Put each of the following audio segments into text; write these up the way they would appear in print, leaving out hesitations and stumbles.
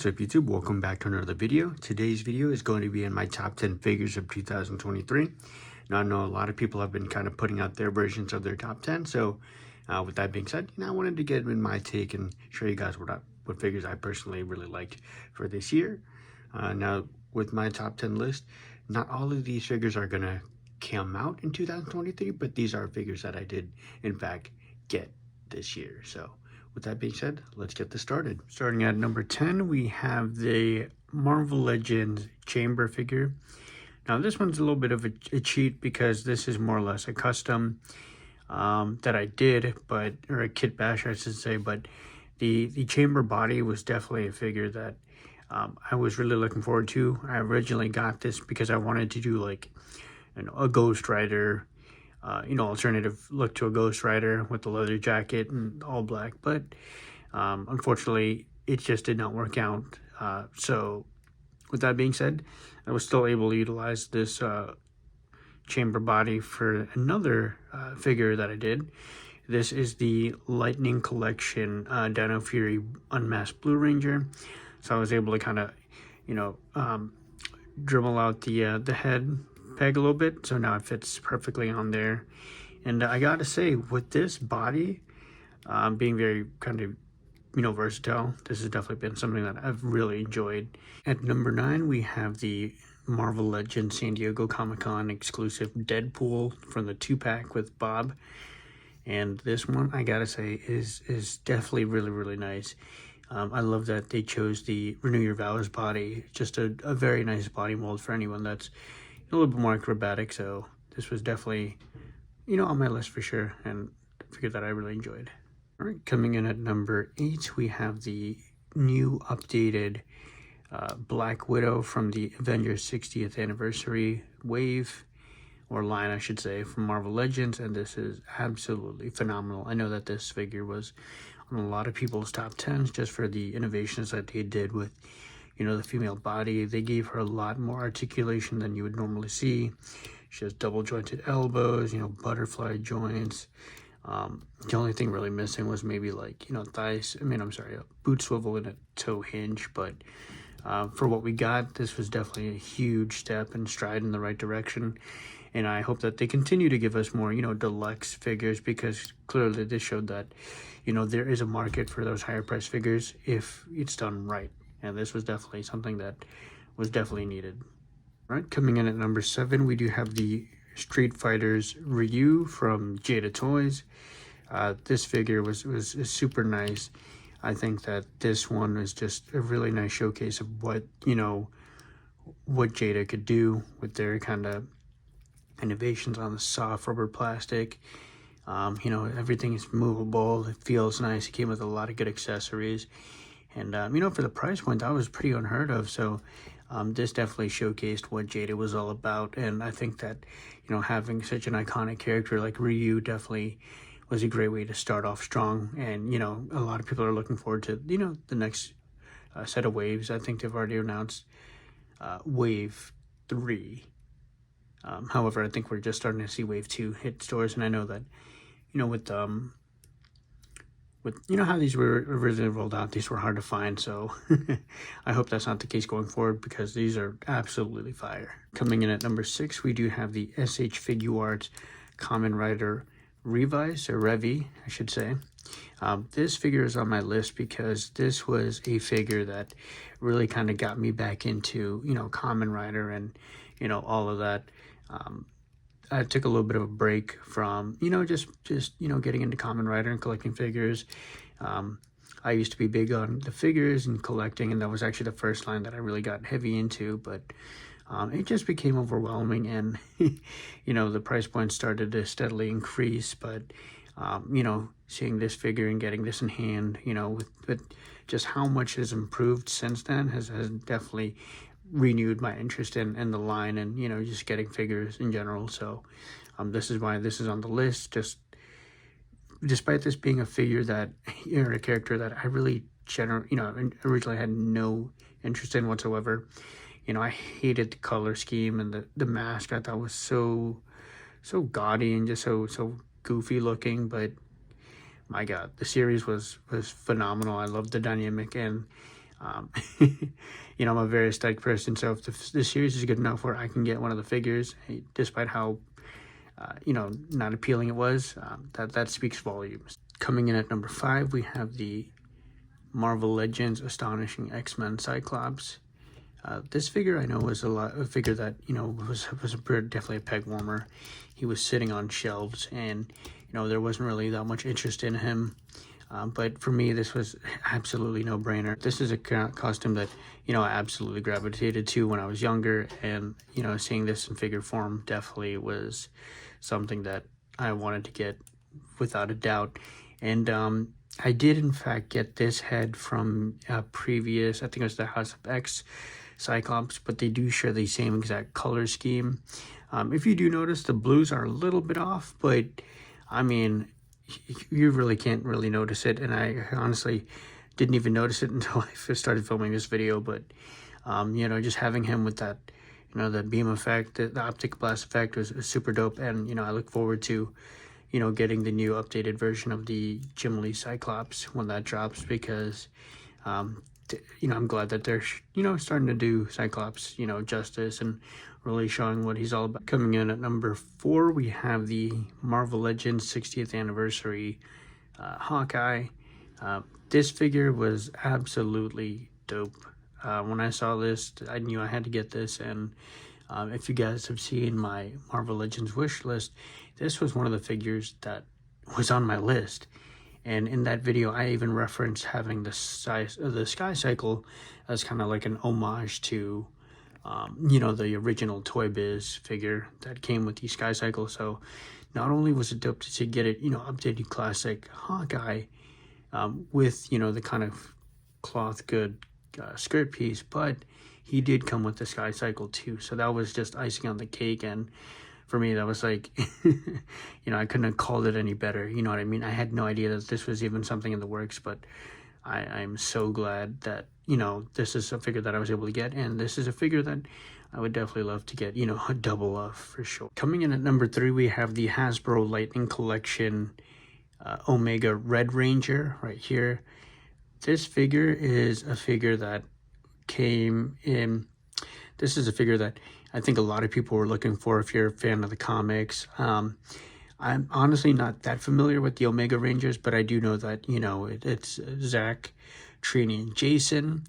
What's up YouTube? Welcome back to another video. Today's video is going to be in my top 10 figures of 2023. Now I know a lot of people have been kind of putting out their versions of their top 10, so with that being said, I wanted to get in my take and show you guys what figures I personally really liked for this year. Now with my top 10 list, not all of these figures are going to come out in 2023, but these are figures that I did in fact get this year. So with that being said, let's get this started. Starting at number 10, we have the Marvel Legends Chamber figure. Now this one's a little bit of a cheat because this is more or less a custom that I did, or a kit bash I should say, but the Chamber body was definitely a figure that I was really looking forward to. I originally got this because I wanted to do like a Ghost Rider, alternative look to a Ghost Rider with the leather jacket and all black, but unfortunately it just did not work out. So with that being said, I was still able to utilize this Chamber body for another figure that I did. This is the Lightning Collection Dino Fury Unmasked Blue Ranger. So I was able to kind of, dribble out the head peg a little bit, so now it fits perfectly on there. And I gotta say, with this body being very kind of versatile, this has definitely been something that I've really enjoyed. At number 9, we have the Marvel Legends San Diego Comic-Con exclusive Deadpool from the 2-pack with Bob. And this one, I gotta say, is definitely really nice. I love that they chose the Renew Your Vows body, just a very nice body mold for anyone that's a little bit more acrobatic. So this was definitely, on my list for sure, and a figure that I really enjoyed. All right, coming in at number 8, we have the new updated Black Widow from the Avengers 60th Anniversary wave, or line I should say, from Marvel Legends, and this is absolutely phenomenal. I know that this figure was on a lot of people's top 10s just for the innovations that they did with the female body. They gave her a lot more articulation than you would normally see. She has double jointed elbows, butterfly joints. The only thing really missing was maybe like, thighs. A boot swivel and a toe hinge. But for what we got, this was definitely a huge step and stride in the right direction. And I hope that they continue to give us more, deluxe figures, because clearly this showed that, there is a market for those higher price figures if it's done right. And this was definitely something that was definitely needed. All right, coming in at number 7, we do have the Street Fighter's Ryu from Jada Toys. This figure was super nice. I think that this one was just a really nice showcase of what Jada could do with their kind of innovations on the soft rubber plastic. Everything is movable. It feels nice. It came with a lot of good accessories. And, for the price point, that was pretty unheard of. So this definitely showcased what Jada was all about. And I think that, having such an iconic character like Ryu definitely was a great way to start off strong. And, a lot of people are looking forward to, the next set of waves. I think they've already announced Wave 3. However, I think we're just starting to see Wave 2 hit stores. And I know that, with how these were originally rolled out, these were hard to find, so I hope that's not the case going forward, because these are absolutely fire. Coming in at number 6, we do have the SH Figuarts Kamen Rider Revis, or Revi, I should say. This figure is on my list because this was a figure that really kind of got me back into, Kamen Rider and, all of that. I took a little bit of a break from, just getting into Kamen Rider and collecting figures. I used to be big on the figures and collecting, and that was actually the first line that I really got heavy into, but it just became overwhelming, and, the price point started to steadily increase, but, seeing this figure and getting this in hand, with just how much has improved since then has definitely renewed my interest in the line and just getting figures in general. So this is why this is on the list. Just despite this being a figure that a character that I really originally had no interest in whatsoever. I hated the color scheme and the mask. I thought was so gaudy and just so goofy looking, but my God, the series was phenomenal. I loved the dynamic, and You know, I'm a very aesthetic person, so if the series is good enough where I can get one of the figures, despite how you know, not appealing it was, that speaks volumes. Coming in at number 5, we have the Marvel Legends Astonishing X-Men Cyclops. This figure I know was a figure that, you know, was definitely a peg warmer. He was sitting on shelves, and you know, there wasn't really that much interest in him. But for me, this was absolutely no brainer. This is a costume that, you know, I absolutely gravitated to when I was younger, and you know, seeing this in figure form definitely was something that I wanted to get without a doubt. And I did in fact get this head from a previous, I think it was the House of X Cyclops, but they do share the same exact color scheme. If you do notice, the blues are a little bit off, but I mean, you really can't really notice it, and I honestly didn't even notice it until I started filming this video. But you know, just having him with that, you know, the beam effect, the optic blast effect was super dope. And you know, I look forward to, you know, getting the new updated version of the Jim Lee Cyclops when that drops, because you know, I'm glad that they're, you know, starting to do Cyclops, you know, justice and really showing what he's all about. Coming in at number 4, we have the Marvel Legends 60th Anniversary Hawkeye. This figure was absolutely dope. When I saw this, I knew I had to get this, and if you guys have seen my Marvel Legends wish list, this was one of the figures that was on my list. And in that video, I even referenced having the Sky Cycle as kind of like an homage to, you know, the original Toy Biz figure that came with the Sky Cycle. So not only was it dope to get it, you know, updated classic Hawkeye with, you know, the kind of cloth good skirt piece, but he did come with the Sky Cycle too. So that was just icing on the cake. And for me, that was like, you know, I couldn't have called it any better. You know what I mean? I had no idea that this was even something in the works, but I'm so glad that, you know, this is a figure that I was able to get, and this is a figure that I would definitely love to get, you know, a double of for sure. Coming in at number 3, we have the Hasbro Lightning Collection Omega Red Ranger right here. This figure is a figure that came in. This is a figure that I think a lot of people were looking for if you're a fan of the comics. I'm honestly not that familiar with the Omega Rangers, but I do know that, you know, it's Zach, Trini, and Jason,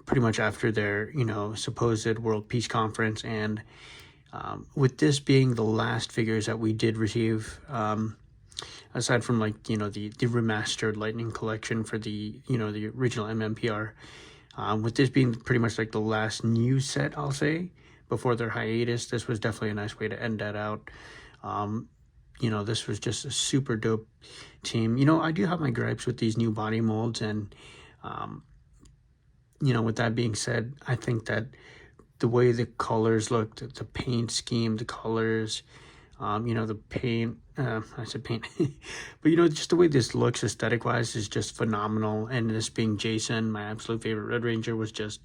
pretty much after their, you know, supposed World Peace Conference. And with this being the last figures that we did receive, aside from, like, you know, the remastered Lightning Collection for the, you know, the original MMPR, with this being pretty much like the last new set, I'll say, before their hiatus, this was definitely a nice way to end that out. You know, this was just a super dope team. You know, I do have my gripes with these new body molds, and you know, with that being said, I think that the way the colors looked, the paint scheme, the colors, you know, the paint, I said paint, but you know, just the way this looks aesthetic wise is just phenomenal. And this being Jason, my absolute favorite Red Ranger, was just,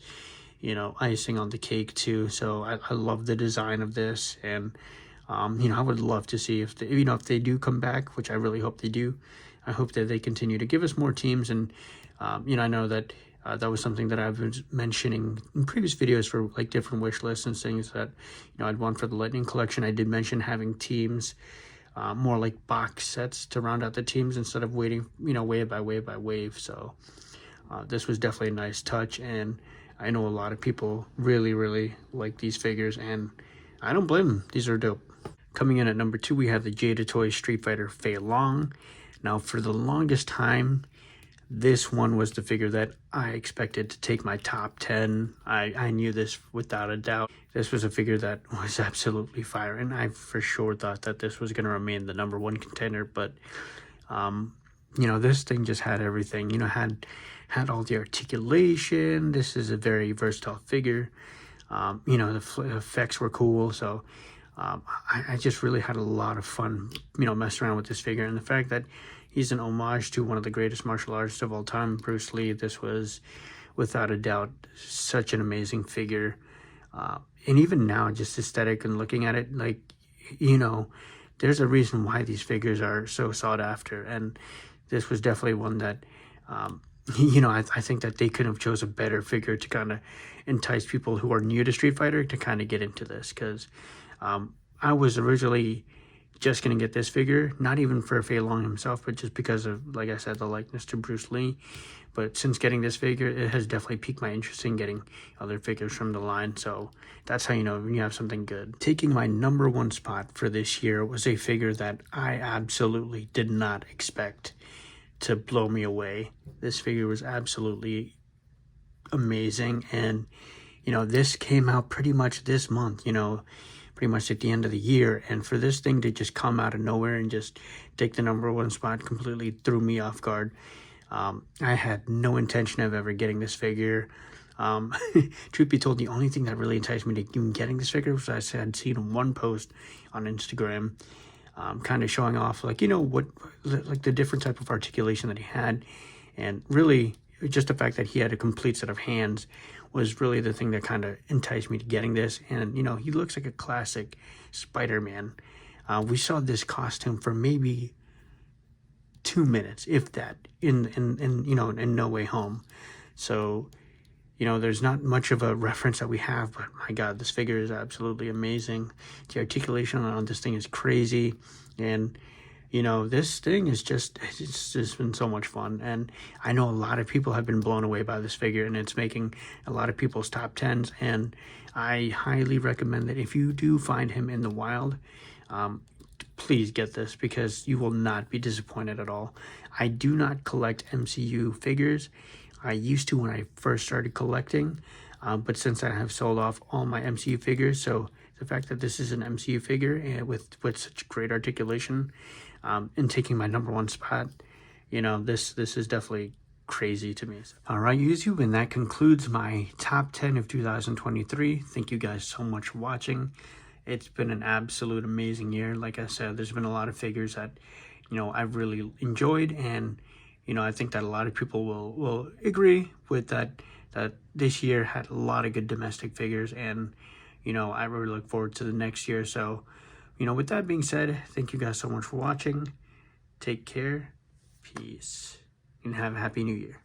you know, icing on the cake too. So I love the design of this, and you know, I would love to see if they, you know, if they do come back, which I really hope they do. I hope that they continue to give us more teams. And you know, I know that that was something that I was mentioning in previous videos for like different wish lists and things that, you know, I'd want for the Lightning Collection. I did mention having teams, more like box sets to round out the teams instead of waiting, you know, wave by wave by wave. So this was definitely a nice touch, and I know a lot of people really like these figures, and I don't blame them. These are dope. Coming in at number 2, we have the Jada Toy Street Fighter Fei Long. Now, for the longest time, this one was the figure that I expected to take my top 10. I knew this without a doubt. This was a figure that was absolutely fire, and I for sure thought that this was going to remain the number 1 contender. But you know, this thing just had everything. You know, had all the articulation. This is a very versatile figure. You know, the effects were cool. So I just really had a lot of fun, you know, messing around with this figure. And the fact that he's an homage to one of the greatest martial artists of all time, Bruce Lee, this was without a doubt such an amazing figure. And even now, just aesthetic and looking at it, like, you know, there's a reason why these figures are so sought after. And this was definitely one that, you know, I think that they could have chose a better figure to kind of entice people who are new to Street Fighter to kind of get into this, because I was originally just going to get this figure, not even for Fei Long himself, but just because of, like I said, the likeness to Bruce Lee. But since getting this figure, it has definitely piqued my interest in getting other figures from the line. So that's how you know when you have something good. Taking my number one spot for this year was a figure that I absolutely did not expect to blow me away. This figure was absolutely amazing, and you know, this came out pretty much this month, you know, pretty much at the end of the year, and for this thing to just come out of nowhere and just take the number one spot completely threw me off guard. I had no intention of ever getting this figure. Truth be told, the only thing that really enticed me to even getting this figure was I had seen one post on Instagram, kind of showing off, like, you know, what, like the different type of articulation that he had, and really just the fact that he had a complete set of hands was really the thing that kind of enticed me to getting this. And you know, he looks like a classic Spider-Man. We saw this costume for maybe 2 minutes, if that, in you know, in No Way Home. So you know, there's not much of a reference that we have, but my God, this figure is absolutely amazing. The articulation on this thing is crazy, and you know, this thing is it's just been so much fun. And I know a lot of people have been blown away by this figure, and it's making a lot of people's top 10s. And I highly recommend that if you do find him in the wild, please get this, because you will not be disappointed at all. I do not collect MCU figures. I used to when I first started collecting, but since I have sold off all my MCU figures, so the fact that this is an MCU figure and with such great articulation, and taking my number one spot, you know, this is definitely crazy to me. All right, YouTube, and that concludes my top 10 of 2023. Thank you guys so much for watching. It's been an absolute amazing year. Like I said, there's been a lot of figures that, you know, I've really enjoyed, and you know, I think that a lot of people will agree with that this year had a lot of good domestic figures, and you know, I really look forward to the next year. So, you know, with that being said, thank you guys so much for watching. Take care, peace, and have a happy new year.